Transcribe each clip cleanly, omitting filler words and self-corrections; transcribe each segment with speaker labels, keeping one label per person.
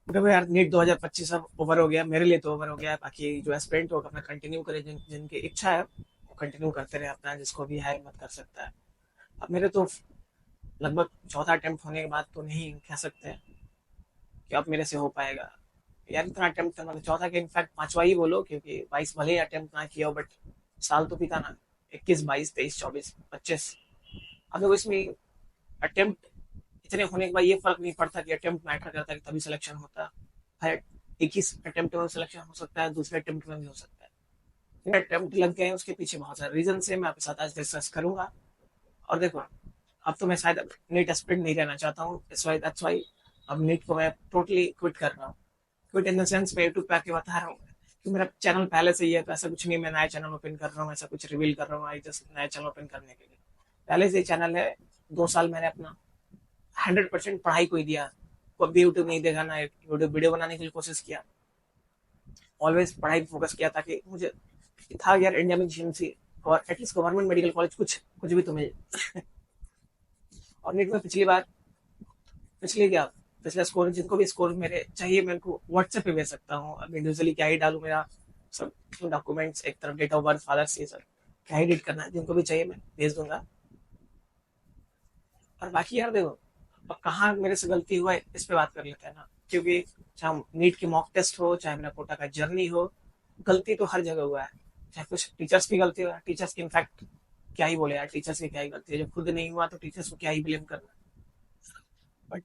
Speaker 1: देखो यार, नीट 2025 अब ओवर हो गया, मेरे लिए तो ओवर हो गया है। बाकी जो एस्पिरेंट हो अपना कंटिन्यू करे, जिनकी इच्छा है वो कंटिन्यू करते रहे अपना, जिसको भी है मत कर सकता है। अब मेरे तो लगभग चौथा अटेम्प्ट होने के बाद तो नहीं कह सकते कि अब मेरे से हो पाएगा यार। इतना अटेम्प्ट करना, मतलब चौथा के इनफैक्ट पांचवा ही बोलो, क्योंकि 22 भले ही अटेम्प्ट ना किया हो, बट साल तो बीता ना। 21, 22, 23, 24, 25। अब देखो इसमें अटेम्प्ट इतने होने के बाद ये फर्क नहीं पड़ता कि अटेम्प्ट मैटर करता है कि तभी सिलेक्शन होता है। 21 अटेम्प्ट में सिलेक्शन हो सकता है, दूसरे अटेम्प्ट में भी हो सकता है। अटेम्प्ट लग गए हैं, उसके पीछे बहुत सारे रीजन है, मैं आपके साथ आज डिस्कस करूंगा। और देखो, अब तो मैं शायद नीट एस्पिरेंट नहीं रहना चाहता हूँ, दैट्स वाई अब नीट को मैं टोटली क्विट कर रहा हूँ। क्विट इन द सेंस मैं यूट्यूब पे आके बता रहा हूँ कि मेरा चैनल पहले से ही है, तो ऐसा कुछ नहीं मैं नया चैनल ओपन कर रहा हूँ, ऐसा कुछ रिवील कर रहा हूँ आई जस्ट नया चैनल ओपन करने के लिए। पहले से ही चैनल है। 2 साल मैंने अपना 100% पढ़ाई को ही दिया। कभी यूट्यूब नहीं देखा, ना यूट्यूब वीडियो बनाने की कोशिश किया। ऑलवेज पढ़ाई पे फोकस किया, ताकि मुझे था यार इंडिया में जीएमसी और एटलीस्ट गवर्नमेंट मेडिकल कॉलेज कुछ कुछ भी तो मिले। और नीट में पिछली बार, पिछले क्या पिछला स्कोर, जिनको भी स्कोर मेरे चाहिए मैं उनको व्हाट्सएप पे भेज सकता हूँ। अब इंडिविजुअली क्या ही डालू, मेरा सब डॉक्यूमेंट्स एक तरफ, डेट ऑफ बर्थ, फादर से सब क्या ही एडिट करना है, जिनको भी चाहिए मैं भेज दूंगा। और बाकी यार देखो, अब कहाँ मेरे से गलती हुआ है इस पे बात कर लेते हैं ना, क्योंकि चाहे नीट की मॉक टेस्ट हो, चाहे मेरा कोटा का जर्नी हो, गलती तो हर जगह हुआ है। चाहे कुछ टीचर्स की गलती हो, टीचर्स की इनफैक्ट क्या ही बोले यार, टीचर्स की क्या ही गलती है, जब खुद नहीं हुआ तो टीचर्स को क्या ही ब्लेम करना। बट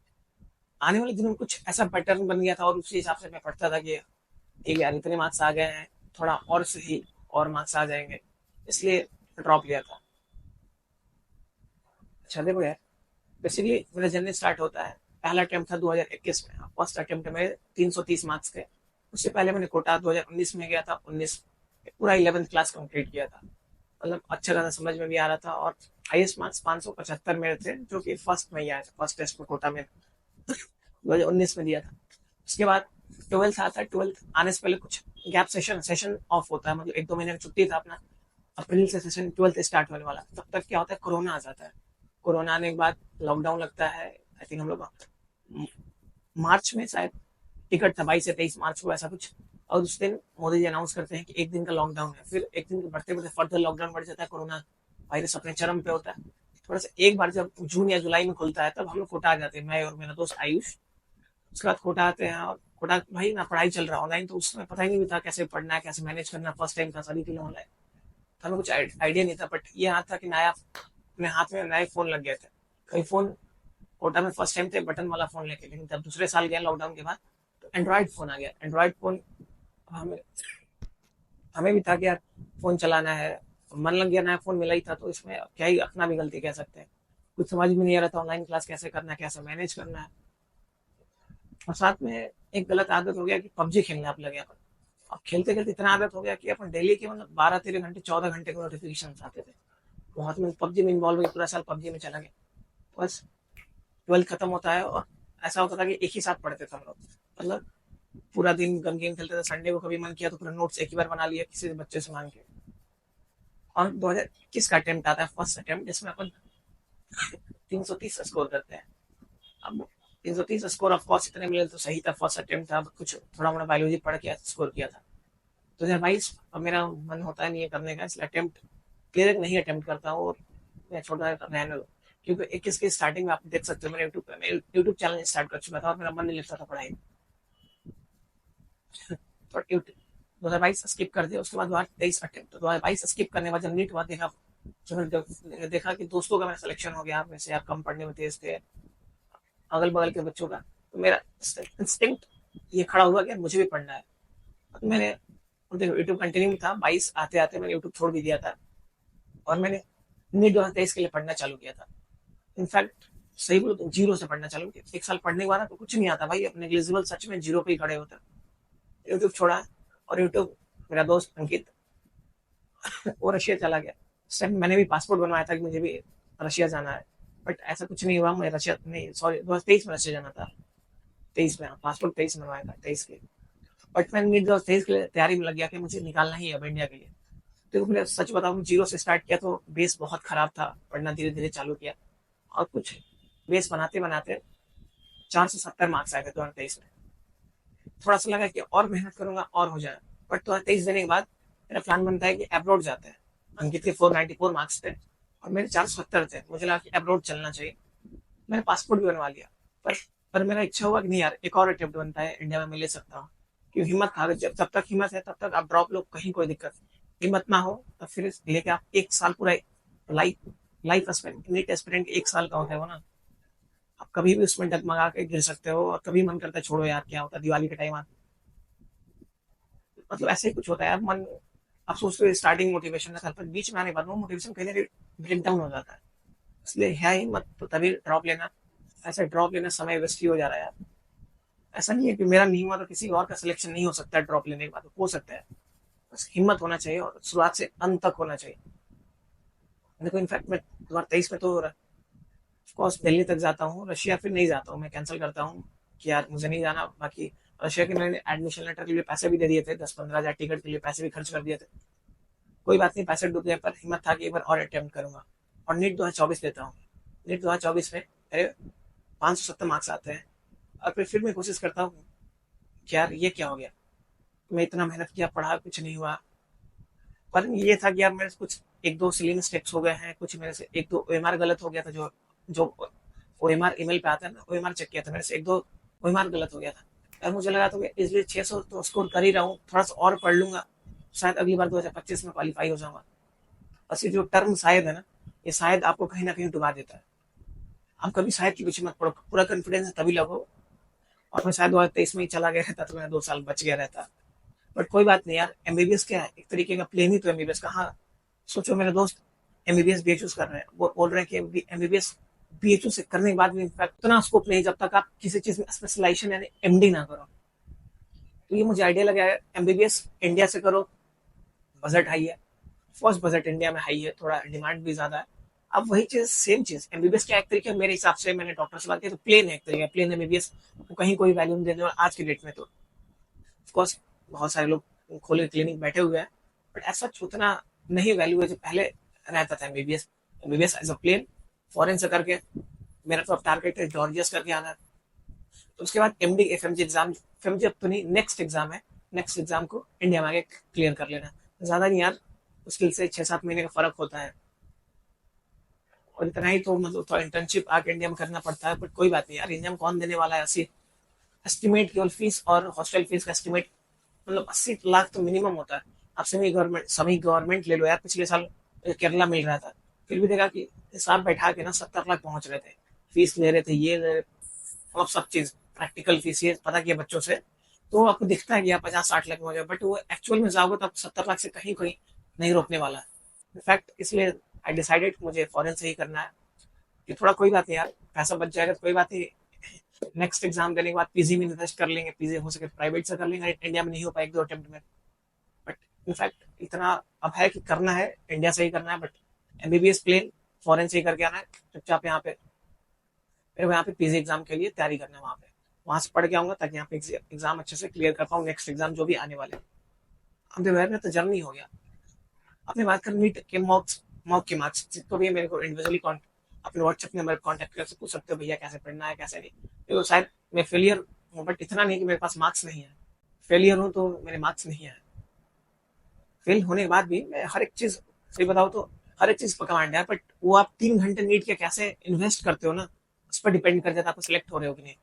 Speaker 1: आने वाले दिनों में कुछ ऐसा पैटर्न बन गया था, और उसी हिसाब से मैं पढ़ता था कि ठीक है यार, इतने मार्क्स आ गए हैं, थोड़ा और सही और मार्क्स आ जाएंगे, इसलिए ड्रॉप लिया था। अच्छा देखो यार, बेसिकली मेरा जर्नी स्टार्ट होता है, पहला अटेम्प्ट था 2021 में। फर्स्ट अटेम्प्ट में 330 मार्क्स थे। उससे पहले मैंने कोटा 2019 में गया था, 19 पूरा 11th क्लास कंप्लीट किया था। मतलब अच्छा खासा समझ में भी आ रहा था, और हाईएस्ट मार्क्स 575 मेरे थे, जो कि फर्स्ट में ही आया था, फर्स्ट टेस्ट में कोटा में 2019 में दिया था। उसके बाद ट्वेल्थ आता है, ट्वेल्थ आने से पहले कुछ गैप सेशन सेशन ऑफ होता है, मतलब 1-2 महीने की छुट्टी था अपना। अप्रैल से सेशन ट्वेल्थ स्टार्ट होने वाला, तब तक क्या होता है, कोरोना आ जाता है। कोरोना आने के बाद लॉकडाउन लगता है। आई थिंक हम लोग मार्च में शायद टिकट था, 22 से 23 मार्च को ऐसा कुछ। और उस दिन मोदी जी अनाउंस करते हैं कि एक दिन का लॉकडाउन है, फिर एक दिन बढ़ते बढ़ते फर्दर लॉकडाउन बढ़ जाता है। कोरोना वायरस अपने चरम पे होता है। थोड़ा सा एक बार जब जून या जुलाई में खुलता है, तब हम लोग कोटा आ जाते हैं, मैं और मेरा दोस्त आयुष। उसके बाद कोटा आते हैं, और कोटा भाई ना पढ़ाई चल रहा ऑनलाइन, तो उसमें पता ही नहीं था कैसे पढ़ना है, कैसे मैनेज करना। फर्स्ट टाइम था सभी के लिए ऑनलाइन, तो हमें कुछ आइडिया नहीं था। बट ये यहाँ था कि नया, अपने हाथ में नए फोन लग गए थे। कई फोन कोटा में फर्स्ट टाइम थे बटन वाला फोन लेके, लेकिन जब दूसरे साल गया लॉकडाउन के बाद, तो एंड्रॉइड फोन आ गया। एंड्रॉइड फोन हमें हमें भी था कि यार फोन चलाना है, मन लग गया, नया फोन मिला ही था, तो इसमें क्या ही अपना भी गलती कह सकते हैं। कुछ समझ में नहीं आ रहा था ऑनलाइन क्लास कैसे करना है, कैसे मैनेज करना है। और साथ में एक गलत आदत हो गया कि पबजी खेलने आप लगे अपन। अब खेलते खेलते इतना आदत हो गया कि अपन डेली के मतलब 12-13 घंटे, 14 घंटे के नोटिफिकेशन आते थे। बहुत में पबजी में इन्वॉल्व हुई, पूरा साल पबजी में चला गया। बस ट्वेल्थ खत्म होता है, और ऐसा होता था कि एक ही साथ पढ़ते थे हम लोग। मतलब पूरा दिन गन गेम खेलते थे, संडे को कभी मन किया तो पूरा नोट्स एक ही बार बना लिया किसी बच्चे से मांग के। और 2021 का अटेम्प्ट आता है, फर्स्ट अटेम्प्ट, जिसमें अपन 330 स्कोर करते हैं। अब 330 स्कोर ऑफकोर्स इतने मिले तो सही था, फर्स्ट अटेम्प्ट था, कुछ थोड़ा मोड़ा बायोलॉजी पढ़ के स्कोर किया था। 2022 अब मेरा मन होता नहीं है करने का, इसलिए अटेम्प्ट क्लियर नहीं अटेम्प्ट करता हूँ, और मैं छोटा रहने दो। क्योंकि 21 की स्टार्टिंग में आप देख सकते हो, मैंने यूट्यूब पे मैं यूट्यूब चैनल स्टार्ट कर चुका था, और मेरा मन नहीं लगता था पढ़ाई में। तो 2022 स्किप कर दिया। उसके बाद 2023 अटेम्प्ट, तो 2022 स्किप करने के बाद जब नीट हुआ, देखा, जब मैंने देखा कि दोस्तों का मेरा सिलेक्शन हो गया, वैसे यार कम पढ़ने में तेज थे, अगल बगल के बच्चों का, तो मेरा इंस्टिंक्ट ये खड़ा हुआ कि मुझे भी पढ़ना है। तो मैंने, देखो यूट्यूब कंटिन्यू था, 22 आते आते मैंने यूट्यूब छोड़ भी दिया था, और मैंने नीट 2023 के लिए पढ़ना चालू किया था। इनफैक्ट सही बोलो तो जीरो से पढ़ना चालू किया। एक साल पढ़ने के बाद तो कुछ नहीं आता भाई, अपने नेग्लिजिबल सच में जीरो पे ही खड़े होते। यूट्यूब छोड़ा, और यूट्यूब, मेरा दोस्त अंकित वो रशिया चला गया। उस टाइम मैंने भी पासपोर्ट बनवाया था कि मुझे भी रशिया जाना है, बट ऐसा कुछ नहीं हुआ। मैं रशिया नहीं, सॉरी, 2023 में रशिया जाना था। 23 में पासपोर्ट 23 में बनवाया था, 23 के। बट मैं नीट 2023 के लिए तैयारी में लग गया कि मुझे निकालना ही है अब इंडिया के लिए। तो मैंने सच बताऊं, जीरो से स्टार्ट किया तो बेस बहुत खराब था, पढ़ना धीरे धीरे चालू किया, और कुछ बेस बनाते बनाते 470 मार्क्स आए थे 2023 में। थोड़ा सा लगा कि और मेहनत करूंगा और हो जाए, बट तो 23 देने के बाद मेरा प्लान बनता है कि अब्रॉड जाते हैं। अंकित के 494 मार्क्स थे और मेरे 470 थे, मुझे लगा कि अब्रॉड चलना चाहिए। मैंने पासपोर्ट भी बनवा लिया, पर पर मेरा इच्छा हुआ कि नहीं यार, एक और अटेम्प्ट बनता है, इंडिया में मैं ले सकता हूँ। क्योंकि हिम्मत हार, जब तक हिम्मत है तब तक आप ड्रॉप लो, कहीं कोई दिक्कत नहीं। हिम्मत ना हो तो फिर लेके आप एक साल पूरा, life life aspirant, NEET aspirant 1 साल का होता है वो ना। आप कभी भी उसमें डगमगा के गिर सकते हो और कभी मन करता है छोड़ो यार, क्या होता है, दिवाली के टाइम आता, मतलब ऐसे ही कुछ होता है यार मन। आप सोचते हो स्टार्टिंग मोटिवेशन का, पर बीच में आने के बाद वो मोटिवेशन कहीं ना कहीं ब्रेक डाउन हो जाता है। इसलिए है ही मत तो तभी ड्रॉप लेना। ऐसे ड्रॉप लेना समय वेस्ट ही हो जा रहा है यार। ऐसा नहीं है कि मेरा नहीं हुआ तो किसी और का सिलेक्शन नहीं हो सकता है, ड्रॉप लेने के बाद हो सकता है। बस हिम्मत होना चाहिए और शुरुआत से अंत तक होना चाहिए। देखो इनफैक्ट मैं 2023 में तो ऑफकोर्स दिल्ली तक जाता हूँ, रशिया फिर नहीं जाता हूँ, मैं कैंसिल करता हूँ कि यार मुझे नहीं जाना। बाकी रशिया के मैंने एडमिशन लेटर के लिए पैसे भी दे दिए थे, 10-15 हजार टिकट के लिए पैसे भी खर्च कर दिए थे। कोई बात नहीं, पैसे डूब गए, पर हिम्मत था कि एक बार और अटेम्प्ट करूंगा। और नीट 2024 देता हूँ। नीट 2024 में मेरे 570 मार्क्स आते हैं। और फिर मैं कोशिश करता हूँ कि यार ये क्या हो गया, मैं इतना मेहनत किया, पढ़ा, कुछ नहीं हुआ। पर ये था कि यार मेरे से कुछ एक दो सिली मिस्टेक्स हो गए हैं, कुछ मेरे से एक दो ओएमआर गलत हो गया था। जो जो ओएमआर ईमेल पे आता है ना, ओएमआर चेक किया था, मेरे से एक दो ओएमआर गलत हो गया था। यार मुझे लगा था इसलिए 600 तो स्कोर कर ही रहा हूँ, थोड़ा सा और पढ़ लूंगा, शायद अगली बार 2025 में क्वालिफाई हो जाऊंगा। बस ये जो टर्म शायद है ना, ये शायद आपको कहीं ना कहीं डुबा देता है। आप कभी शायद के पीछे मत पड़ो, पूरा कॉन्फिडेंस तभी लगो। और मैं शायद 2023 में ही चला गया रहता तो मैं 2 साल बच गया रहता। बट कोई बात नहीं यार, एमबीबीएस क्या है, एक तरीके का प्लेन ही तो एमबीबीएस का। हाँ, सोचो मेरे दोस्त एमबीबीएस बीएचयू कर रहे हैं, वो बोल रहे हैं कि एमबीबीएस बीएचयू से करने के बाद भी इनफैक्ट उतना स्कोप नहीं जब तक आप किसी चीज में स्पेशलाइजेशन यानी एमडी ना करो। तो ये मुझे आइडिया लगा है, एमबीबीएस इंडिया से करो, बजट हाई है। फर्स्ट बजट इंडिया में हाई है, थोड़ा डिमांड भी ज्यादा है। अब वही चीज, सेम चीज एमबीबीएस क्या एक तरीके मेरे हिसाब से, मैंने डॉक्टर से बात की तो प्लेन है, एक तरीके प्लेन एमबीबीएस को कहीं कोई वैल्यू नहीं देने वाला आज की डेट में। तो ऑफकोर्स बहुत सारे लोग खोले क्लिनिक बैठे हुए हैं, बट ऐसा उतना नहीं वैल्यू है जो पहले रहता था। MBBS MBBS as a plane foreign से करके, मेरा तो अब टारगेट है जॉर्जिया करके आना है। तो उसके बाद एमडी एफएमजी एग्जाम, एफएमजी अब तो नहीं, नेक्स्ट एग्जाम है, नेक्स्ट एग्जाम को इंडिया में आगे क्लियर कर लेना। ज्यादा नहीं यार, मुश्किल से 6-7 महीने का फर्क होता है। और इतना ही तो मतलब थोड़ा इंटर्नशिप आके इंडिया में करना पड़ता है, बट कोई बात नहीं यार, इंडिया में कौन देने वाला है ऐसी एस्टिमेट, केवल फीस और हॉस्टल फीस का एस्टिमेट मतलब 80 लाख तो मिनिमम होता है। आप सभी गवर्नमेंट ले लो यार, पिछले साल केरला मिल रहा था, फिर भी देखा कि हिसाब बैठा के ना 70 लाख पहुंच रहे थे। फीस ले रहे थे, ये ले रहे, मतलब सब चीज, प्रैक्टिकल फीस ये पता किया बच्चों से, तो आपको दिखता है कि आप 50-60 लाख में हो जाए, बट वो एक्चुअल में जाओगे तो आप 70 लाख से कहीं कोई नहीं रोकने वाला है। इनफैक्ट इसलिए आई डिसाइडेड मुझे फॉरेन से ही करना है। कि थोड़ा कोई बात नहीं यार, पैसा बच जाएगा तो कोई बात नहीं। नेक्स्ट एग्जाम देने के बाद पीजी में इन्वेस्ट कर लेंगे, पीजी हो सके प्राइवेट से कर लेंगे, इंडिया में नहीं हो पाए 1-2 अटेम्प्ट में। बट इनफैक्ट इतना अब है कि करना है, इंडिया से ही करना है। बट एमबीबीएस प्लेन फॉरेन से ही करके आना है चुपचाप। यहाँ पे मेरे को यहाँ पे पीजी एग्जाम के लिए तैयारी करना है, वहां से पढ़ के आऊंगा ताकि यहाँ पे एग्जाम अच्छे से क्लियर कर पाऊँ, नेक्स्ट एग्जाम जो भी आने वाले। अब देखो तो जर्नी हो गया। अपनी बात कर नीट के मॉक्स, मॉक के मार्क्स जितने भी है, मेरे को इंडिविजुअली अपने व्हाट्सएप नंबर कॉन्टैक्ट कर पूछ सकते हो, भैया कैसे पढ़ना है कैसे नहीं। देखो शायद मैं फेलियर हूँ, बट इतना नहीं कि मेरे पास मार्क्स नहीं है। फेलियर हूँ तो मेरे मार्क्स नहीं है। फेल होने के बाद भी मैं हर एक चीज, सही बताओ तो हर एक चीज पर कमांड है, बट वो आप 3 घंटे नीट के कैसे इन्वेस्ट करते हो ना, उस पर डिपेंड कर जाता है आपको सिलेक्ट हो रहे हो कि नहीं।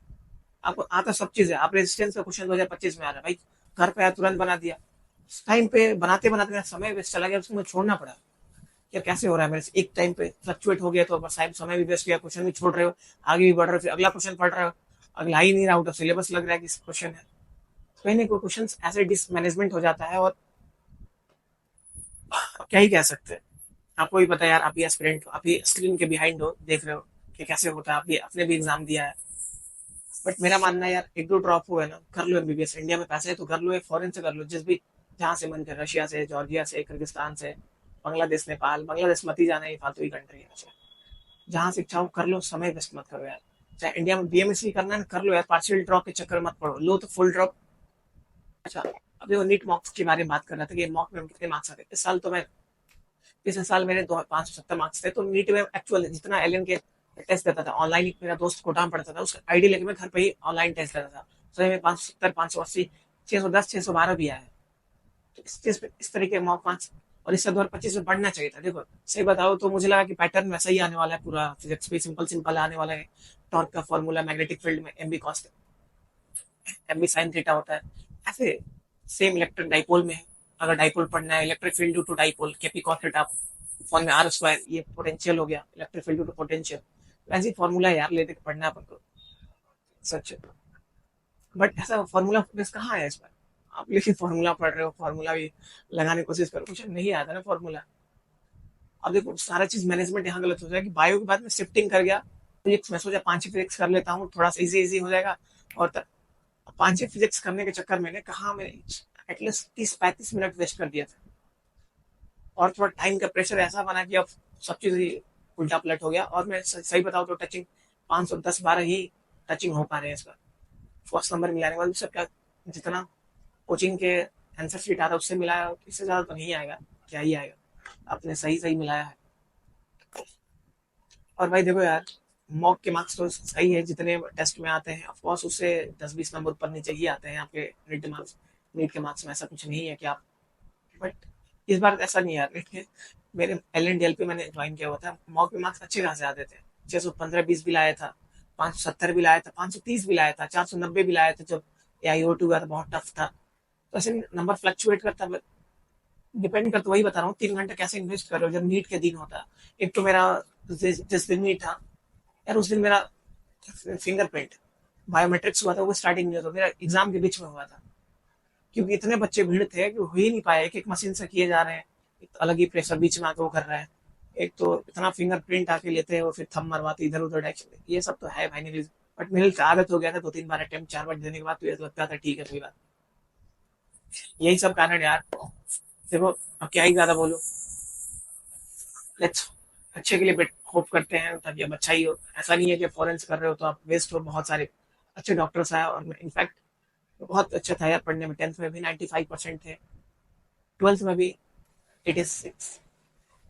Speaker 1: आपको आता सब चीज है, आप रेजिस्टेंस का क्वेश्चन 2025 में आ रहा है भाई, घर पे आया तुरंत बना दिया, टाइम पे बनाते बनाते मेरा समय वेस्ट चला गया, उसको मैं छोड़ना पड़ा। यार कैसे हो रहा है मेरे से, एक टाइम पे फ्लक्चुएट हो गया तो बस समय भी वेस्ट किया, क्वेश्चन भी छोड़ रहे हो, आगे भी बढ़ रहे हो, फिर अगला क्वेश्चन पढ़ रहे हो, अगला ही नहीं रहा, आउट ऑफ सिलेबस लग रहा है कि क्वेश्चन है। कहीं ना कोई क्वेश्चन ऐसे डिसमैनेजमेंट हो जाता है। और क्या ही कह सकते हैं, आपको भी पता है यार, आप भी एस्पिरेंट हो, आप भी स्क्रीन के बिहाइंड हो, देख रहे हो कि कैसे होता है, आप भी आपने भी एग्जाम दिया है। बट मेरा मानना है यार, 1-2 ड्रॉप हुआ है ना, कर लो एमबीबीएस, इंडिया में पैसे है तो कर लो, फॉरेन से कर लो, जिस भी जहाँ से मन करे, रशिया से, जॉर्जिया से, किर्गिस्तान से, बांग्लादेश, नेपाल, बांग्लादेश मत ही जाना, ये फालतू की कंट्री है। जहाँ से इच्छा हो कर लो, समय वेस्ट मत करो यार। चाहे इंडिया में बीएमएससी करना है कर लो यार, पार्शियल ड्रॉप के चक्कर मत पड़ो, लो तो फुल ड्रॉप। अच्छा, अब देखो नीट मॉक्स के बारे में बात कर रहा था कि मॉक में कितने मार्क्स आते, इस साल तो मैं, पिछले साल मेरे 570 मार्क्स थे, तो नीट में एक्चुअल जितना एलियन के टेस्ट देता था ऑनलाइन, मेरा दोस्त कोटा में पढ़ता था, उसका आईडी लेके मैं घर पे ही ऑनलाइन टेस्ट देता था। सही में 570, 580, 610, 612 भी आया है। तो इस चीज पे इस तरीके मॉक मार्क्स, और इससे 2025 में बढ़ना चाहिए था। देखो सही बताओ तो मुझे लगा कि पैटर्न वैसा ही आने वाला है, पूरा फिजिक्स भी सिंपल सिंपल आने वाला है। टॉर्क का फॉर्मूला मैग्नेटिक फील्ड में M B cos M B sine theta होता है, ऐसे सेम इलेक्ट्रिक डाइपोल में है। अगर डाइपोल पढ़ना है, electric field due to dipole KP cos theta, form में आर स्क्वायर, ये पोटेंशियल हो गया, electric field due to potential. वैसे ही फॉर्मूला यार लेते पढ़ना है अपन को, सच। बट ऐसा फॉर्मूला बेस कहाँ है इस पर? आप लेकिन फॉर्मूला पढ़ रहे हो, फॉर्मूला भी लगाने की कोशिश करो, कुछ नहीं आता ना फॉर्मूला। अब देखो सारा चीज मैनेजमेंट यहाँ गलत हो जाएगा कि बायो के बाद में शिफ्टिंग कर गया फिजिक्स में, सोचा पांच ही फिजिक्स कर लेता हूँ, थोड़ा सा इजी इजी हो जाएगा। और पांच ही फिजिक्स करने के चक्कर में कहा मैंने एटलीस्ट 30-35 मिनट वेस्ट कर दिया था। और थोड़ा टाइम का प्रेशर ऐसा बना कि अब सब चीज ही उल्टा पलट हो गया। और मैं सही बताऊँ तो टचिंग 510-12 ही टचिंग हो पा रहे हैं इसका। फर्स्ट नंबर मिलाने के बाद सब क्या, जितना कोचिंग के आंसर शीट आ रहा है उससे मिलाया, इससे ज्यादा तो नहीं आएगा, क्या ही आएगा। आपने सही सही मिलाया है। और भाई देखो यार, मॉक के मार्क्स तो सही है जितने टेस्ट में आते हैं, ऑफकोर्स उससे 10-20 नंबर ऊपर नीचे ही आते हैं आपके नीट मार्क्स। नीट के मार्क्स में ऐसा कुछ नहीं है कि आप, बट इस बार ऐसा नहीं यार। नीट के मेरे एल एन डी एल पे मैंने ज्वाइन किया हुआ था, मॉक के मार्क्स अच्छे खासे आते थे। 615-20 भी लाया था, 570 भी लाया था, 530 भी लाया था, 490 भी लाया था। जब ए आई ओ टू गया था बहुत टफ था। तो ऐसे नंबर फ्लक्चुएट करता, डिपेंड करता, वही बता रहा हूँ 3 घंटे कैसे इन्वेस्ट कर रहे हो जब नीट के दिन होता है। एक तो मेरा जिस दिन नीट था यार, उस दिन मेरा फिंगरप्रिंट बायोमेट्रिक्स हुआ था, वो स्टार्टिंग में हुआ था, मेरा एग्जाम के बीच में हुआ था। क्योंकि इतने बच्चे भीड़ थे कि हो ही नहीं पाया, एक एक मशीन से किए जा रहे हैं। एक तो अलग ही प्रेशर बीच में आके वो कर रहा है। एक तो इतना फिंगरप्रिंट आके लेते हैं वो, फिर थंब मरवाते इधर उधर डायरेक्शन, ये सब तो है फाइनली। बट मेरी आदत हो गया था 2-3 बार अटेम्प्ट, 4 बार देने के बाद तो ये लगता था ठीक है कोई बात। यही सब कारण यार। देखो अब क्या ही ज्यादा बोलूं। लेट्स अच्छे के लिए होप करते हैं ताकि अब अच्छा ही हो। ऐसा नहीं है कि फॉरेंस कर रहे हो तो आप वेस्ट हो, बहुत सारे अच्छे डॉक्टर्स आए। और इनफैक्ट बहुत अच्छा था यार पढ़ने में, 10th में भी 95% थे, 12th में भी 86,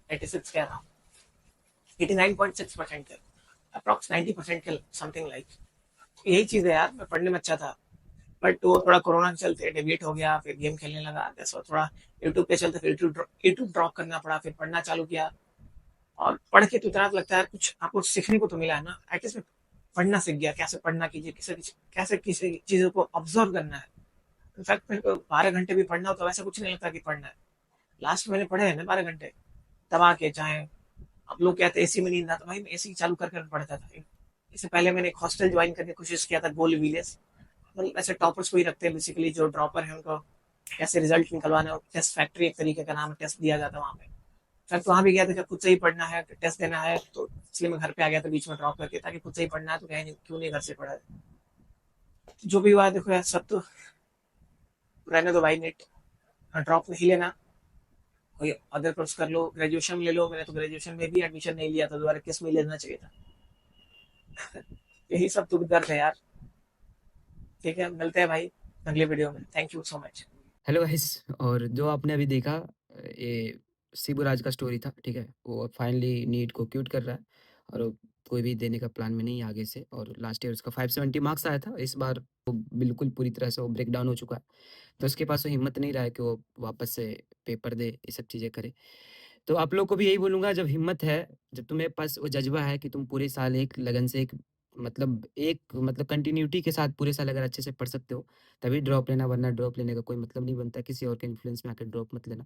Speaker 1: 86 कह रहा हूँ, 89.6% थे, अप्रॉक्स 90% के समथिंग लाइक। यही चीज है यार, मैं पढ़ने में अच्छा था। बट वो थोड़ा कोरोना के चलते डेविएट हो गया, फिर गेम खेलने लगा, जैसा थोड़ा यूट्यूब पे चलते, फिर यूट्यूब ड्रॉप करना पड़ा, फिर पढ़ना चालू किया। और पढ़ के तो इतना लगता है कुछ आपको सीखने को तो मिला है ना एटलीस्ट। में पढ़ना सीख गया, कैसे पढ़ना कीजिए, कैसे किसी चीजों को ऑब्जर्व करना है। इनफैक्ट मेरे को 12 घंटे भी पढ़ना हो तो वैसा कुछ नहीं लगता कि पढ़ना है। लास्ट मैंने पढ़े हैं ना 12 घंटे दबा के, चाहे अब लोग कहते हैं एसी में नींद आता, भाई मैं एसी चालू करके पढ़ता था। इससे पहले मैंने एक हॉस्टल ज्वाइन करने की कोशिश किया था, गोल्ड विलेज। मतलब ऐसे टॉपर्स को ही रखते हैं बेसिकली, जो ड्रॉपर है उनको कैसे रिजल्ट निकलवाना है। टेस्ट फैक्ट्री एक तरीके का नाम है, टेस्ट दिया जाता है वहाँ पे। सर तो वहाँ भी गया था कि खुद से ही पढ़ना है, टेस्ट देना है, तो इसलिए मैं घर पे आ गया था बीच में ड्रॉप करके, ताकि खुद से ही पढ़ना है तो कहीं क्यों नहीं घर से पढ़ा। जो भी हुआ है, देखो यार सब तो रहने दो भाई। नेट ड्रॉप नहीं लेना, कोई अदर कोर्स कर लो, ग्रेजुएशन ले लो। मैंने तो ग्रेजुएशन में भी एडमिशन नहीं लिया था, दोबारा किस में लेना चाहिए था। यही सब दुख दर्द है यार। ठीक है, मिलते हैं भाई अगले वीडियो में। Thank you so much.
Speaker 2: Hello guys. और जो आपने अभी देखा ये शिबुराज का स्टोरी था, ठीक है? वो फाइनली नीट को क्विट कर रहा है और वो कोई भी देने का प्लान में नहीं है आगे से। और लास्ट ईयर उसका 570 मार्क्स आया था, इस बार वो बिल्कुल पूरी तरह से वो ब्रेक डाउन हो चुका है। तो उसके पास वो हिम्मत नहीं रहा है कि वो वापस से पेपर दे, ये सब चीज़ें करे। तो आप लोग को भी यही बोलूँगा, जब हिम्मत है, जब तुम्हें पास वो जज़्बा है कि तुम पूरे साल एक लगन से एक कंटिन्यूटी के साथ पूरे साल अगर अच्छे से पढ़ सकते हो, तभी ड्रॉप लेना, वरना ड्रॉप लेने का कोई मतलब नहीं बनता। किसी और के इन्फ्लुएंस में आकर ड्रॉप मत लेना।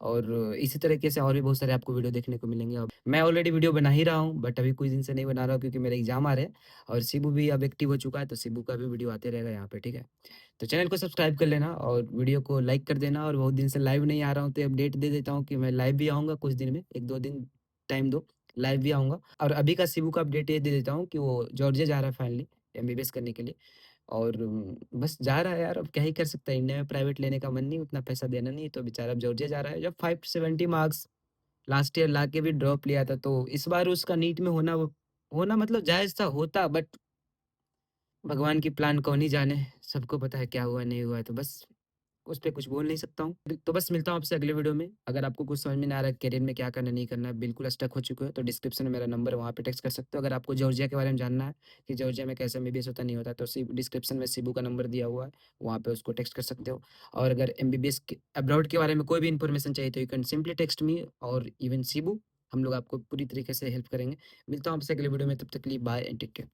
Speaker 2: और इसी तरीके से और भी बहुत सारे आपको वीडियो देखने को मिलेंगे। अब मैं ऑलरेडी वीडियो बना ही रहा हूँ, बट अभी कुछ दिन से नहीं बना रहा हूँ क्योंकि मेरे एग्ज़ाम आ रहे हैं। और शिबू भी अब एक्टिव हो चुका है, तो शिबू का भी वीडियो आते रहेगा यहाँ पे, ठीक है? तो चैनल को सब्सक्राइब कर लेना और वीडियो को लाइक कर देना। और बहुत दिन से लाइव नहीं आ रहा हूँ तो अपडेट दे देता हूँ कि मैं लाइव भी आऊँगा कुछ दिन में, 1-2 दिन टाइम दो, लाइव भी आऊँगा। और अभी का शिबू का अपडेट ये दे देता हूँ कि वो जॉर्जिया जा रहा है फाइनली एमबीबीएस करने के लिए। और बस जा रहा है यार, अब क्या ही कर सकता है। इंडिया में प्राइवेट लेने का मन नहीं, उतना पैसा देना नहीं, तो बेचारा अब जॉर्जिया जा रहा है। जब 570 मार्क्स लास्ट ईयर ला के भी ड्रॉप लिया था, तो इस बार उसका नीट में होना मतलब जायज़ था, होता, बट भगवान की प्लान कौन ही जाने, सबको पता है क्या हुआ नहीं हुआ है। तो बस उस पे कुछ बोल नहीं सकता हूँ। तो बस मिलता हूँ आपसे अगले वीडियो में। अगर आपको कुछ समझ में ना आ रहा है करियर में क्या करना है, नहीं करना है, बिल्कुल स्टक हो चुके हो, तो डिस्क्रिप्शन में मेरा नंबर है, वहाँ पे टेक्स्ट कर सकते हो। अगर आपको जॉर्जिया के बारे में जानना है कि जॉर्जिया में कैसे एमबीबीएस होता है, नहीं होता, तो डिस्क्रिप्शन में शिबू का नंबर दिया हुआ है, वहाँ पे उसको टेक्स्ट कर सकते हो। और अगर एमबीबीएस अब्रॉड के बारे में कोई भी इन्फॉर्मेशन चाहिए तो you can simply text me और इवन शिबू। हम लोग आपको पूरी तरीके से हेल्प करेंगे। मिलता हूँ आपसे अगले वीडियो में, तब तक के लिए बाय एंड टेक केयर।